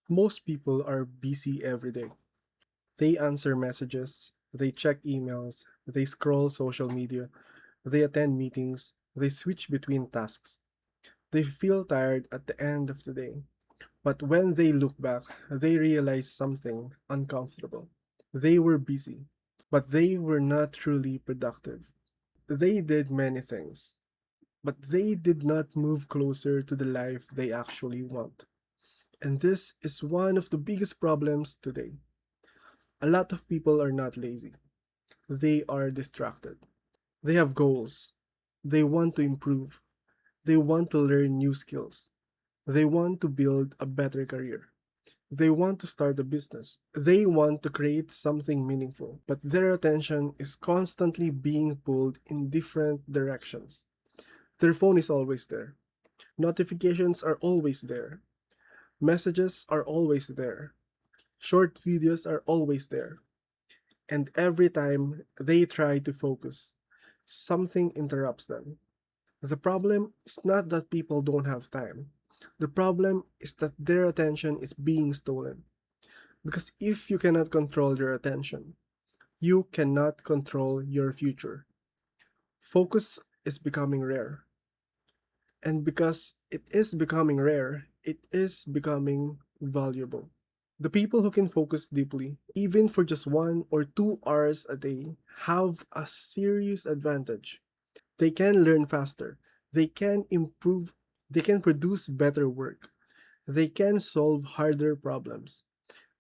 Most people are busy every day. They answer messages, they check emails, they scroll social media, they attend meetings, they switch between tasks. They feel tired at the end of the day. But when they look back, they realize something uncomfortable. They were busy, but they were not truly productive. They did many things, but they did not move closer to the life they actually want. And this is one of the biggest problems today. A lot of people are not lazy, they are distracted. They have goals, they want to improve, they want to learn new skills, they want to build a better career. They want to start a business. They want to create something meaningful, but their attention is constantly being pulled in different directions. Their phone is always there. Notifications are always there. Messages are always there. Short videos are always there. And every time they try to focus, something interrupts them. The problem is not that people don't have time. The problem is that their attention is being stolen. Because if you cannot control your attention, you cannot control your future. Focus is becoming rare. And because it is becoming rare, it is becoming valuable. The people who can focus deeply, even for just 1 or 2 hours a day, have a serious advantage. They can learn faster, they can improve, they can produce better work, they can solve harder problems,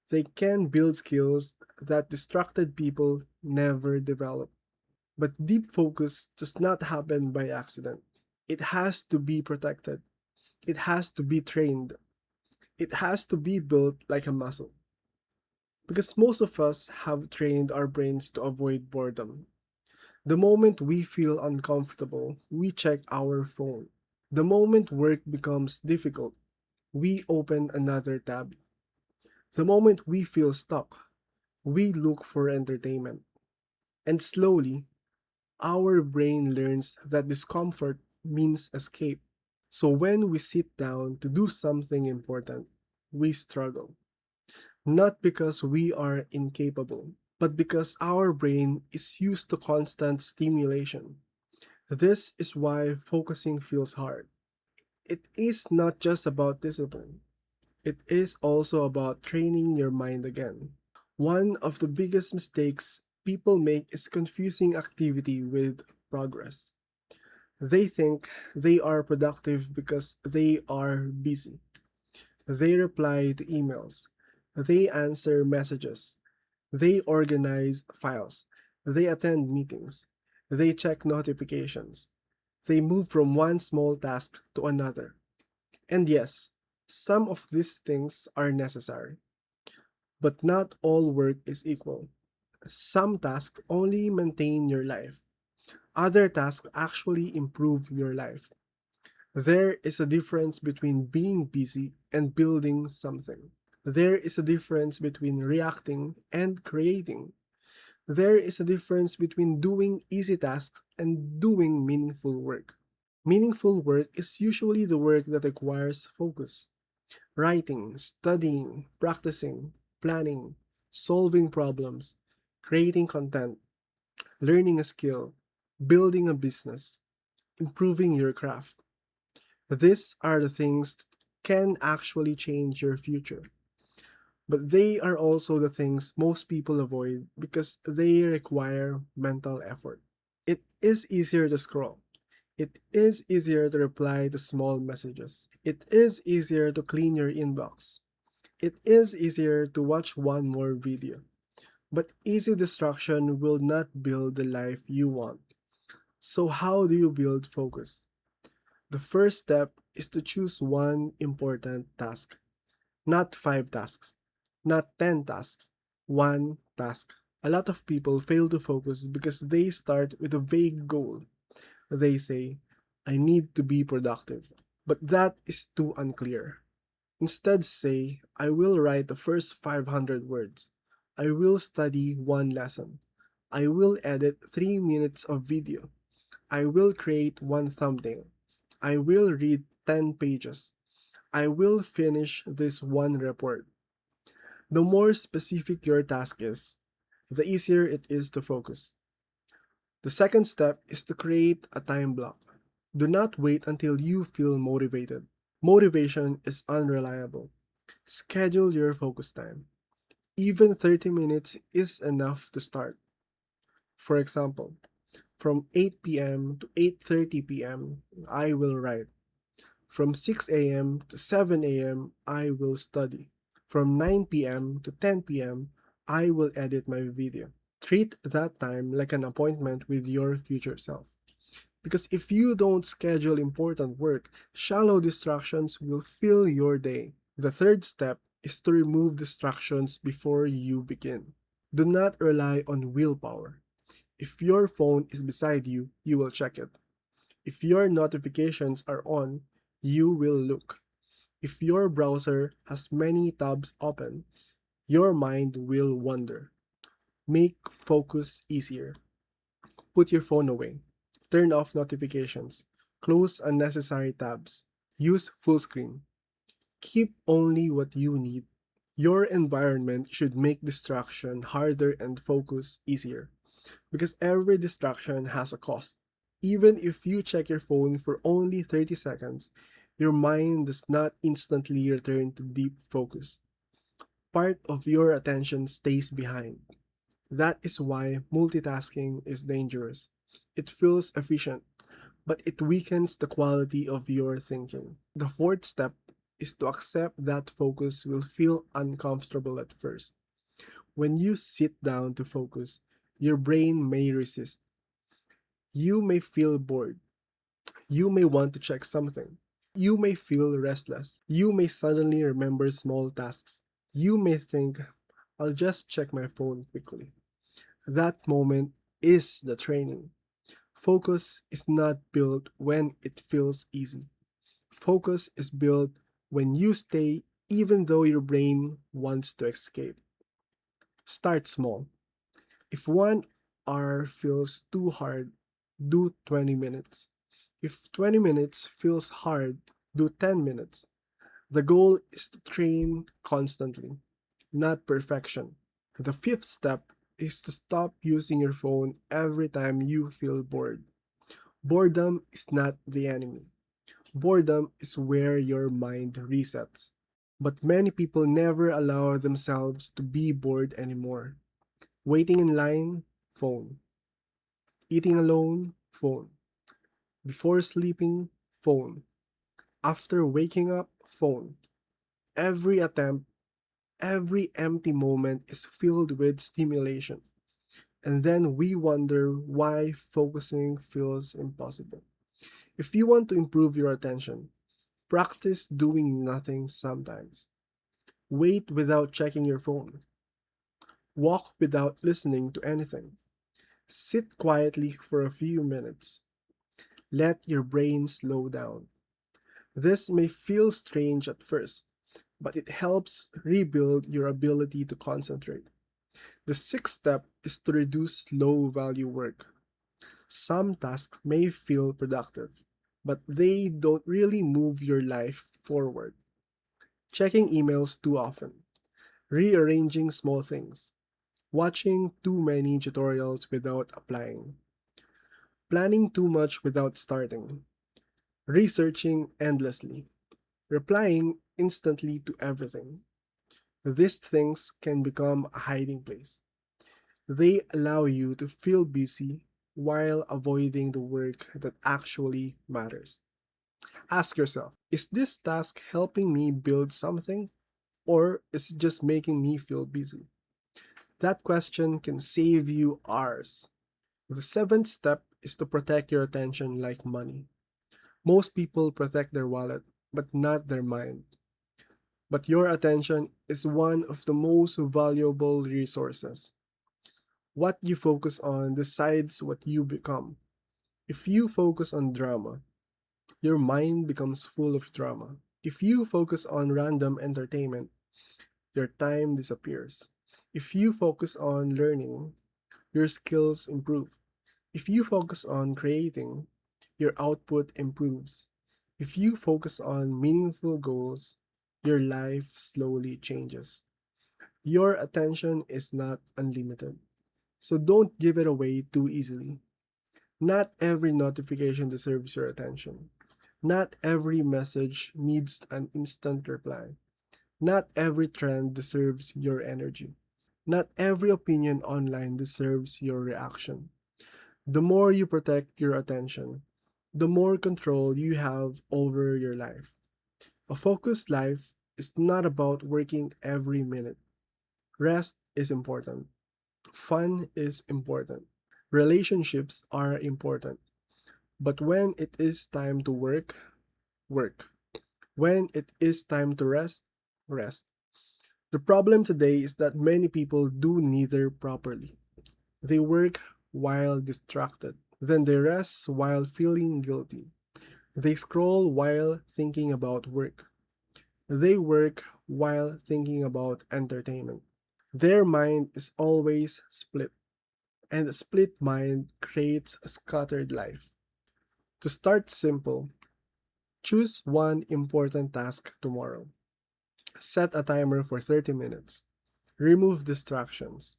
they can build skills that distracted people never develop. But deep focus does not happen by accident. It has to be protected. It has to be trained. It has to be built like a muscle. Because most of us have trained our brains to avoid boredom. The moment we feel uncomfortable, we check our phone. The moment work becomes difficult, we open another tab. The moment we feel stuck, we look for entertainment. And slowly, our brain learns that discomfort means escape. So when we sit down to do something important, we struggle. Not because we are incapable, but because our brain is used to constant stimulation. This is why focusing feels hard. It is not just about discipline, it is also about training your mind again. One of the biggest mistakes people make is confusing activity with progress. They think they are productive because they are busy. They reply to emails. They answer messages. They organize files. They attend meetings. They check notifications. They move from one small task to another. And yes, some of these things are necessary, but not all work is equal. Some tasks only maintain your life. Other tasks actually improve your life. There is a difference between being busy and building something. There is a difference between reacting and creating. There is a difference between doing easy tasks and doing meaningful work. Meaningful work is usually the work that requires focus. Writing, studying, practicing, planning, solving problems, creating content, learning a skill, building a business, improving your craft. These are the things that can actually change your future. But they are also the things most people avoid because they require mental effort. It is easier to scroll. It is easier to reply to small messages. It is easier to clean your inbox. It is easier to watch one more video. But easy distraction will not build the life you want. So, how do you build focus? The first step is to choose one important task, not 5 tasks, not 10 tasks, one task. A lot of people fail to focus because they start with a vague goal. They say, I need to be productive. But that is too unclear. Instead, say, I will write the first 500 words. I will study one lesson. I will edit 3 minutes of video. I will create one thumbnail. I will read 10 pages. I will finish this one report. The more specific your task is, the easier it is to focus. The second step is to create a time block. Do not wait until you feel motivated. Motivation is unreliable. Schedule your focus time. Even 30 minutes is enough to start. For example, from 8 p.m. to 8:30 p.m., I will write. From 6 a.m. to 7 a.m., I will study. From 9 p.m. to 10 p.m., I will edit my video. Treat that time like an appointment with your future self. Because if you don't schedule important work, shallow distractions will fill your day. The third step is to remove distractions before you begin. Do not rely on willpower. If your phone is beside you, you will check it. If your notifications are on, you will look. If your browser has many tabs open, your mind will wander. Make focus easier. Put your phone away. Turn off notifications. Close unnecessary tabs. Use full screen. Keep only what you need. Your environment should make distraction harder and focus easier, because every distraction has a cost. Even if you check your phone for only 30 seconds, your mind does not instantly return to deep focus. Part of your attention stays behind. That is why multitasking is dangerous. It feels efficient, but it weakens the quality of your thinking. The fourth step is to accept that focus will feel uncomfortable at first. When you sit down to focus, your brain may resist. You may feel bored. You may want to check something. You may feel restless. You may suddenly remember small tasks. You may think, I'll just check my phone quickly. That moment is the training. Focus is not built when it feels easy. Focus is built when you stay even though your brain wants to escape. Start small. If 1 hour feels too hard, do 20 minutes. If 20 minutes feels hard, do 10 minutes. The goal is to train constantly, not perfection. The fifth step is to stop using your phone every time you feel bored. Boredom is not the enemy. Boredom is where your mind resets. But many people never allow themselves to be bored anymore. Waiting in line, phone. Eating alone, phone. Before sleeping, phone. After waking up, phone. Every attempt, every empty moment is filled with stimulation. And then we wonder why focusing feels impossible. If you want to improve your attention, practice doing nothing sometimes. Wait without checking your phone. Walk without listening to anything. Sit quietly for a few minutes. Let your brain slow down. This may feel strange at first, but it helps rebuild your ability to concentrate. The sixth step is to reduce low value work. Some tasks may feel productive, but they don't really move your life forward. Checking emails too often, rearranging small things, watching too many tutorials without applying, planning too much without starting, researching endlessly, replying instantly to everything. These things can become a hiding place. They allow you to feel busy while avoiding the work that actually matters. Ask yourself, is this task helping me build something, or is it just making me feel busy? That question can save you hours. The seventh step is to protect your attention like money. Most people protect their wallet, but not their mind. But your attention is one of the most valuable resources. What you focus on decides what you become. If you focus on drama, your mind becomes full of drama. If you focus on random entertainment, your time disappears. If you focus on learning, your skills improve. If you focus on creating, your output improves. If you focus on meaningful goals, your life slowly changes. Your attention is not unlimited, so don't give it away too easily. Not every notification deserves your attention. Not every message needs an instant reply. Not every trend deserves your energy. Not every opinion online deserves your reaction. The more you protect your attention, the more control you have over your life. A focused life is not about working every minute. Rest is important. Fun is important. Relationships are important. But when it is time to work, work. When it is time to rest, rest. The problem today is that many people do neither properly. They work while distracted. Then they rest while feeling guilty. They scroll while thinking about work. They work while thinking about entertainment. Their mind is always split, and a split mind creates a scattered life. To start simple, choose one important task tomorrow. Set a timer for 30 minutes. Remove distractions.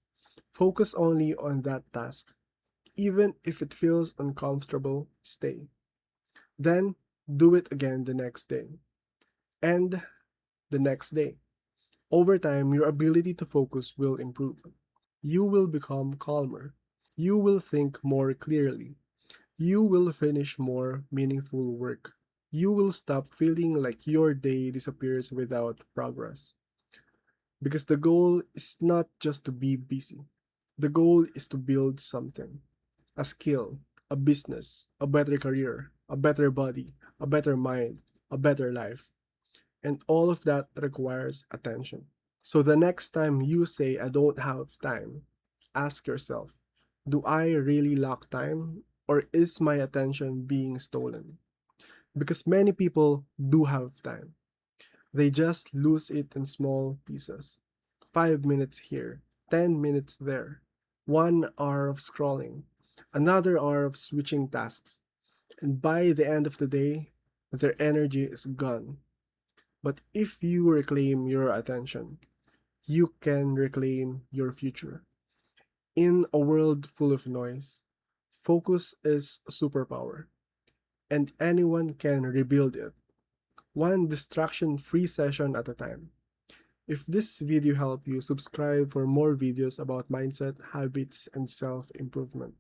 Focus only on that task. Even if it feels uncomfortable, stay. Then do it again the next day. And the next day. Over time, your ability to focus will improve. You will become calmer. You will think more clearly. You will finish more meaningful work. You will stop feeling like your day disappears without progress. Because the goal is not just to be busy. The goal is to build something, a skill, a business, a better career, a better body, a better mind, a better life. And all of that requires attention. So the next time you say, I don't have time, ask yourself, do I really lack time or is my attention being stolen? Because many people do have time. They just lose it in small pieces. 5 minutes here, 10 minutes there, 1 hour of scrolling, another hour of switching tasks. And by the end of the day, their energy is gone. But if you reclaim your attention, you can reclaim your future. In a world full of noise, focus is a superpower, and anyone can rebuild it, one distraction free session at a time. If this video helped you, subscribe for more videos about mindset, habits, and self improvement.